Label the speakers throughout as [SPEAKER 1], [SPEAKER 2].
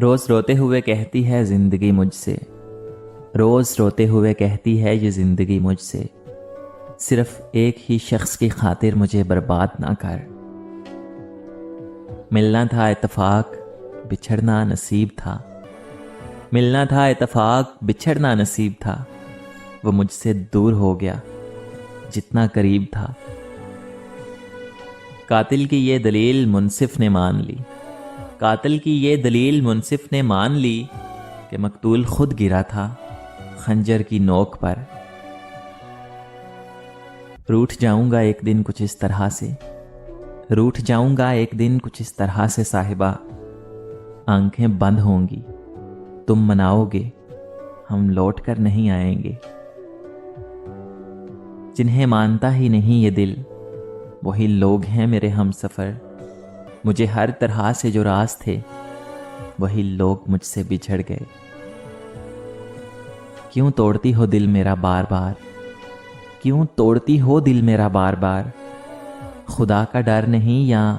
[SPEAKER 1] روز روتے ہوئے کہتی ہے زندگی مجھ سے، روز روتے ہوئے کہتی ہے یہ زندگی مجھ سے، صرف ایک ہی شخص کی خاطر مجھے برباد نہ کر۔ ملنا تھا اتفاق، بچھڑنا نصیب تھا، ملنا تھا اتفاق، بچھڑنا نصیب تھا، وہ مجھ سے دور ہو گیا جتنا قریب تھا۔ قاتل کی یہ دلیل منصف نے مان لی، قاتل کی یہ دلیل منصف نے مان لی کہ مقتول خود گرا تھا خنجر کی نوک پر۔ روٹھ جاؤں گا ایک دن کچھ اس طرح سے، روٹھ جاؤں گا ایک دن کچھ اس طرح سے صاحبہ، آنکھیں بند ہوں گی، تم مناؤ گے، ہم لوٹ کر نہیں آئیں گے۔ جنہیں مانتا ہی نہیں یہ دل، وہی لوگ ہیں میرے ہم سفر، مجھے ہر طرح سے جو راز تھے وہی لوگ مجھ سے بچھڑ گئے۔ کیوں توڑتی ہو دل میرا بار بار، کیوں توڑتی ہو دل میرا بار بار، خدا کا ڈر نہیں یا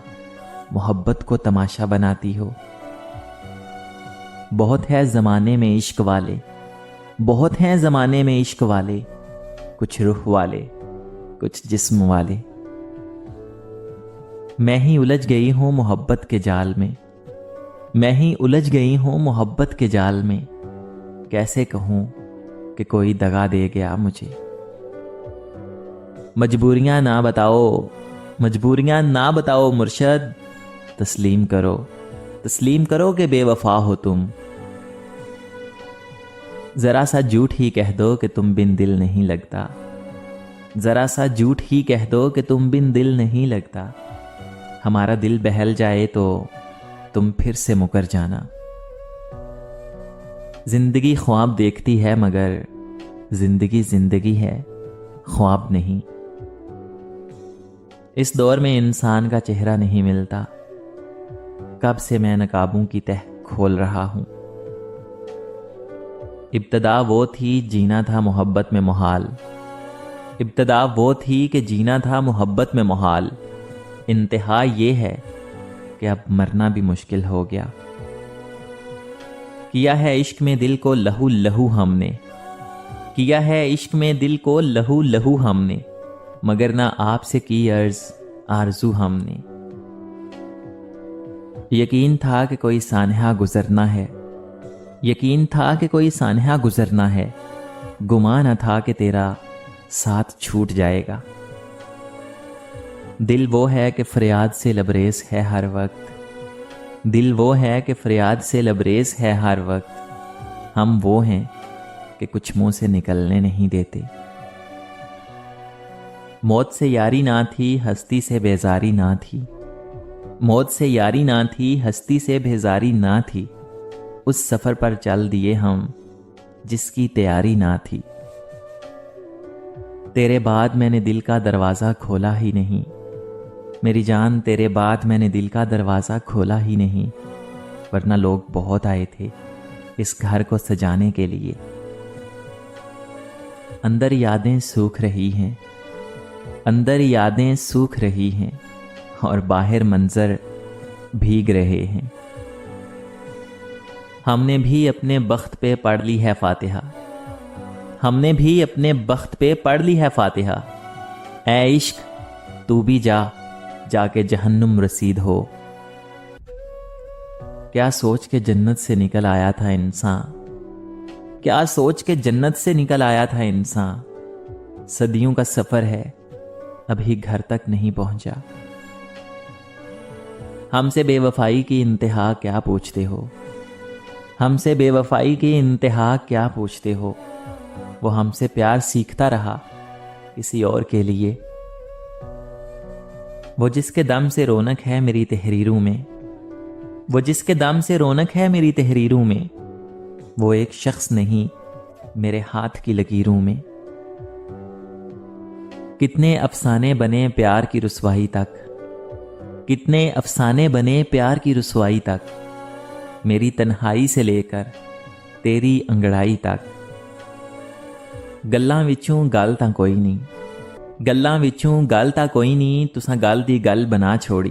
[SPEAKER 1] محبت کو تماشا بناتی ہو۔ بہت ہے زمانے میں عشق والے، بہت ہیں زمانے میں عشق والے، کچھ روح والے کچھ جسم والے۔ میں ہی الجھ گئی ہوں محبت کے جال میں، میں ہی الجھ گئی ہوں محبت کے جال میں، کیسے کہوں کہ کوئی دغا دے گیا مجھے۔ مجبوریاں نہ بتاؤ، مجبوریاں نہ بتاؤ مرشد، تسلیم کرو، تسلیم کرو کہ بے وفا ہو تم۔ ذرا سا جھوٹ ہی کہہ دو کہ تم بن دل نہیں لگتا، ذرا سا جھوٹ ہی کہہ دو کہ تم بن دل نہیں لگتا، ہمارا دل بہل جائے تو تم پھر سے مکر جانا۔ زندگی خواب دیکھتی ہے مگر زندگی زندگی ہے، خواب نہیں۔ اس دور میں انسان کا چہرہ نہیں ملتا، کب سے میں نقابوں کی تہ کھول رہا ہوں۔ ابتدا وہ تھی جینا تھا محبت میں محال، ابتدا وہ تھی کہ جینا تھا محبت میں محال، انتہا یہ ہے کہ اب مرنا بھی مشکل ہو گیا۔ کیا ہے عشق میں دل کو لہو لہو ہم نے، کیا ہے عشق میں دل کو لہو لہو ہم نے، مگر نہ آپ سے کی عرض آرزو ہم نے۔ یقین تھا کہ کوئی سانحہ گزرنا ہے، یقین تھا کہ کوئی سانحہ گزرنا ہے، گمان نہ تھا کہ تیرا ساتھ چھوٹ جائے گا۔ دل وہ ہے کہ فریاد سے لبریز ہے ہر وقت، دل وہ ہے کہ فریاد سے لبریز ہے ہر وقت، ہم وہ ہیں کہ کچھ منہ سے نکلنے نہیں دیتے۔ موت سے یاری نہ تھی ہستی سے بیزاری نہ تھی، موت سے یاری نہ تھی ہستی سے بیزاری نہ تھی، اس سفر پر چل دیے ہم جس کی تیاری نہ تھی۔ تیرے بعد میں نے دل کا دروازہ کھولا ہی نہیں، میری جان تیرے بعد میں نے دل کا دروازہ کھولا ہی نہیں، ورنہ لوگ بہت آئے تھے اس گھر کو سجانے کے لیے۔ اندر یادیں سوکھ رہی ہیں، اندر یادیں سوکھ رہی ہیں، اور باہر منظر بھیگ رہے ہیں۔ ہم نے بھی اپنے بخت پہ پڑھ لی ہے فاتحہ، ہم نے بھی اپنے بخت پہ پڑھ لی ہے فاتحہ، اے عشق تو بھی جا، جا کے جہنم رسید ہو۔ کیا سوچ کے جنت سے نکل آیا تھا انسان، کیا سوچ کے جنت سے نکل آیا تھا انسان، صدیوں کا سفر ہے ابھی گھر تک نہیں پہنچا۔ ہم سے بے وفائی کی انتہا کیا پوچھتے ہو، ہم سے بے وفائی کی انتہا کیا پوچھتے ہو، وہ ہم سے پیار سیکھتا رہا کسی اور کے لیے۔ وہ جس کے دم سے رونق ہے میری تحریروں میں، وہ جس کے دم سے رونق ہے میری تحریروں میں، وہ ایک شخص نہیں میرے ہاتھ کی لکیروں میں۔ کتنے افسانے بنے پیار کی رسوائی تک، کتنے افسانے بنے پیار کی رسوائی تک، میری تنہائی سے لے کر تیری انگڑائی تک۔ گلاں وچوں گل تاں کوئی نہیں، گلاں وچوں گل تاں کوئی نہیں، تساں گل دی گل بنا چھوڑی،